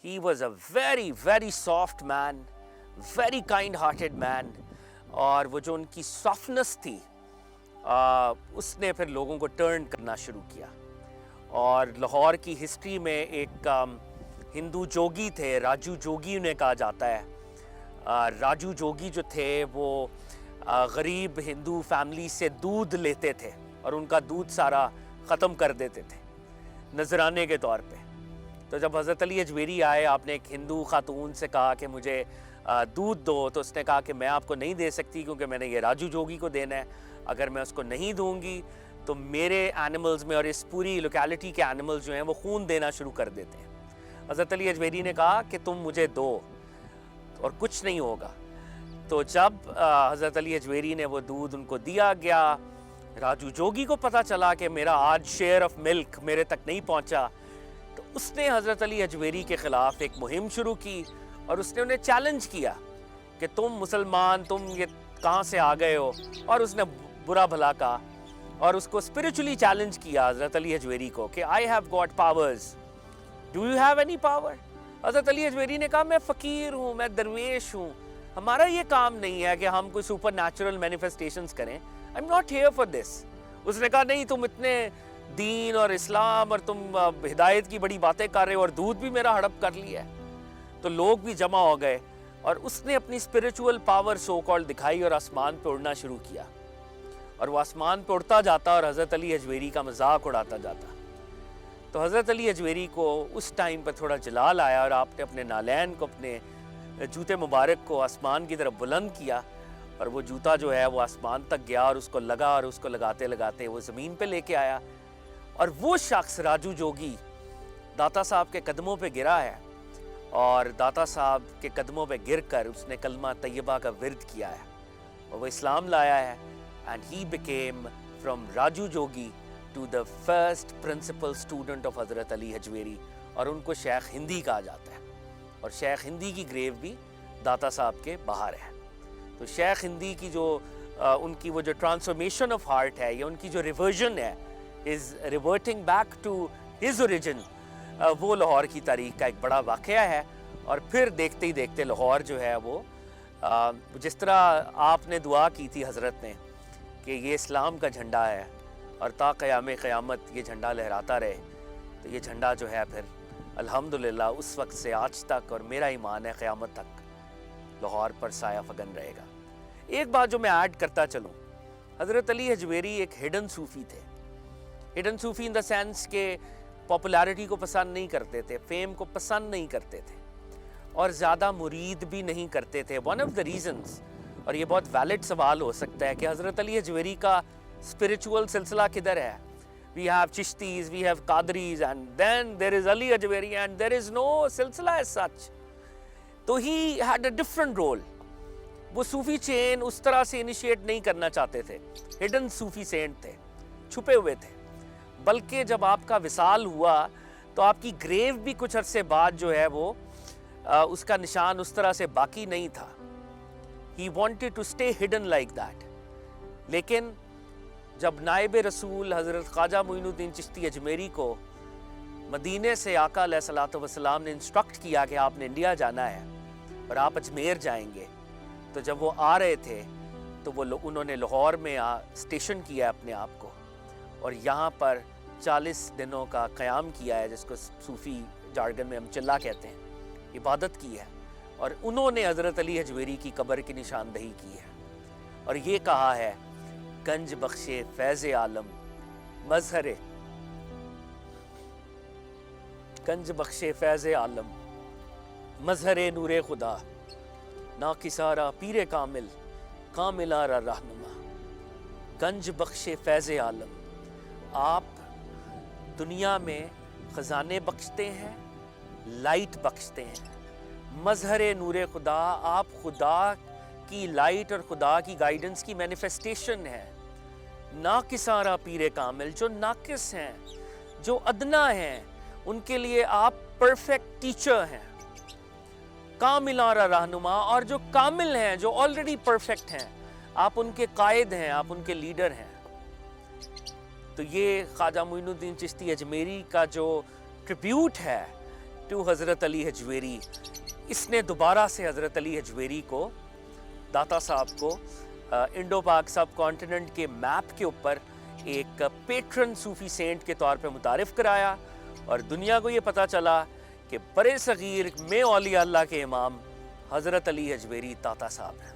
He was a very very soft man, very kind hearted man. اور وہ جو ان کی سافٹنس تھی اس نے پھر لوگوں کو ٹرن کرنا شروع کیا. اور لاہور کی ہسٹری میں ایک ہندو جوگی تھے، راجو جوگی انہیں کہا جاتا ہے. راجو جوگی جو تھے وہ غریب ہندو فیملی سے دودھ لیتے تھے اور ان کا دودھ سارا ختم کر دیتے تھے نذرانے کے طور پہ. تو جب حضرت علی اجویری آئے، آپ نے ایک ہندو خاتون سے کہا کہ مجھے دودھ دو، تو اس نے کہا کہ میں آپ کو نہیں دے سکتی کیونکہ میں نے یہ راجو جوگی کو دینا ہے. اگر میں اس کو نہیں دوں گی تو میرے اینیملز میں اور اس پوری لوکیلٹی کے اینیملز جو ہیں وہ خون دینا شروع کر دیتے ہیں. حضرت علی اجویری نے کہا کہ تم مجھے دو اور کچھ نہیں ہوگا. تو جب حضرت علی اجویری نے وہ دودھ ان کو دیا گیا، راجو جوگی کو پتہ چلا کہ میرا آج شیئر آف ملک میرے تک نہیں پہنچا، تو اس نے حضرت علی اجویری کے خلاف ایک مہم شروع کی اور اس نے انہیں چیلنج کیا کہ تم مسلمان، تم یہ کہاں سے آ گئے ہو. اور اس نے برا بھلا کہا اور اس کو اسپرچولی چیلنج کیا حضرت علی اجویری کو کہ I have got powers. Do you have any power? حضرت علی اجویری نے کہا میں فقیر ہوں، میں درویش ہوں، ہمارا یہ کام نہیں ہے کہ ہم کوئی سپر نیچرل مینیفیسٹیشنز کریں. I'm not here for this. اس نے کہا نہیں، تم اتنے دین اور اسلام اور تم ہدایت کی بڑی باتیں کر رہے ہو اور دودھ بھی میرا ہڑپ کر لیا ہے. تو لوگ بھی جمع ہو گئے اور اس نے اپنی اسپرچول پاور سو کال دکھائی اور آسمان پہ اڑنا شروع کیا. اور وہ آسمان پہ اڑتا جاتا اور حضرت علی اجویری کا مذاق اڑاتا جاتا. تو حضرت علی اجویری کو اس ٹائم پہ تھوڑا جلال آیا اور آپ نے اپنے نالین کو، اپنے جوتے مبارک کو آسمان کی طرف بلند کیا اور وہ جوتا جو ہے وہ آسمان تک گیا اور اس کو لگا اور اس کو لگاتے لگاتے وہ زمین پہ لے کے آیا. اور وہ شخص راجو جوگی داتا صاحب کے قدموں پہ گرا ہے اور داتا صاحب کے قدموں پہ گر کر اس نے کلمہ طیبہ کا ورد کیا ہے اور وہ اسلام لایا ہے. And he became from Raju Jogi to the first principal student of حضرت علی اجویری، اور ان کو شیخ ہندی کہا جاتا ہے. اور شیخ ہندی کی گریو بھی داتا صاحب کے باہر ہے. تو شیخ ہندی کی جو ان کی وہ جو ٹرانسفارمیشن آف ہارٹ ہے یا ان کی جو ریورژن ہے is reverting back to his origin, وہ لاہور کی تاریخ کا ایک بڑا واقعہ ہے. اور پھر دیکھتے ہی دیکھتے لاہور جو ہے وہ جس طرح آپ نے دعا کی تھی حضرت نے کہ یہ اسلام کا جھنڈا ہے اور تا قیام قیامت یہ جھنڈا لہراتا رہے، تو یہ جھنڈا جو ہے پھر الحمدللہ اس وقت سے آج تک، اور میرا ایمان ہے قیامت تک لاہور پر سایہ فگن رہے گا. ایک بات جو میں ایڈ کرتا چلوں، حضرت علی اجویری ایک ہڈن صوفی تھے. Hidden Sufi in the sense کہ پاپولیرٹی کو پسند نہیں کرتے تھے، فیم کو پسند نہیں کرتے تھے اور زیادہ مرید بھی نہیں کرتے تھے. ون آف دا ریزنز، اور یہ بہت ویلڈ سوال ہو سکتا ہے کہ حضرت علی اجویری کا اسپرچول سلسلہ کدھر ہے. We have Chishtis, we have Qadris, and then there is Ali Ajwari and there is no silsila as such. تو he had a different role. وہ صوفی چین اس طرح سے انیشیٹ نہیں کرنا چاہتے تھے، ہڈن صوفی سینٹ تھے، چھپے ہوئے تھے. بلکہ جب آپ کا وصال ہوا تو آپ کی گریو بھی کچھ عرصے بعد جو ہے وہ اس کا نشان اس طرح سے باقی نہیں تھا. He wanted to stay hidden like that. لیکن جب نائب رسول حضرت خواجہ معین الدین چشتی اجمیری کو مدینے سے آقا علیہ الصلوۃ والسلام نے انسٹرکٹ کیا کہ آپ نے انڈیا جانا ہے اور آپ اجمیر جائیں گے، تو جب وہ آ رہے تھے تو انہوں نے لاہور میں اسٹیشن کیا اپنے آپ کو اور یہاں پر 40 دنوں کا قیام کیا ہے، جس کو صوفی جارگن میں ہم چلا کہتے ہیں، عبادت کی ہے. اور انہوں نے حضرت علی اجویری کی قبر کی نشاندہی کی ہے اور یہ کہا ہے گنج بخش فیض عالم مظہر، گنج بخش فیض عالم مظہر نور خدا، ناکسارا پیر کامل کاملارا رہنما. گنج بخش فیض عالم، آپ دنیا میں خزانے بخشتے ہیں، لائٹ بخشتے ہیں. مظہر نور خدا، آپ خدا کی لائٹ اور خدا کی گائیڈنس کی مینیفیسٹیشن ہے. ناقصارہ پیر کامل، جو ناقص ہیں، جو ادنا ہیں، ان کے لیے آپ پرفیکٹ ٹیچر ہیں. کاملارہ رہنما، اور جو کامل ہیں، جو آلریڈی پرفیکٹ ہیں، آپ ان کے قائد ہیں، آپ ان کے لیڈر ہیں. تو یہ خواجہ معین الدین چشتی اجمیری کا جو ٹریبیوٹ ہے ٹو حضرت علی حجویری. اس نے دوبارہ سے حضرت علی حجویری کو، داتا صاحب کو، انڈو پاک سب کانٹیننٹ کے میپ کے اوپر ایک پیٹرن صوفی سینٹ کے طور پہ متعارف کرایا، اور دنیا کو یہ پتہ چلا کہ برِ صغیر میں اولیاء اللہ کے امام حضرت علی حجویری داتا صاحب ہیں.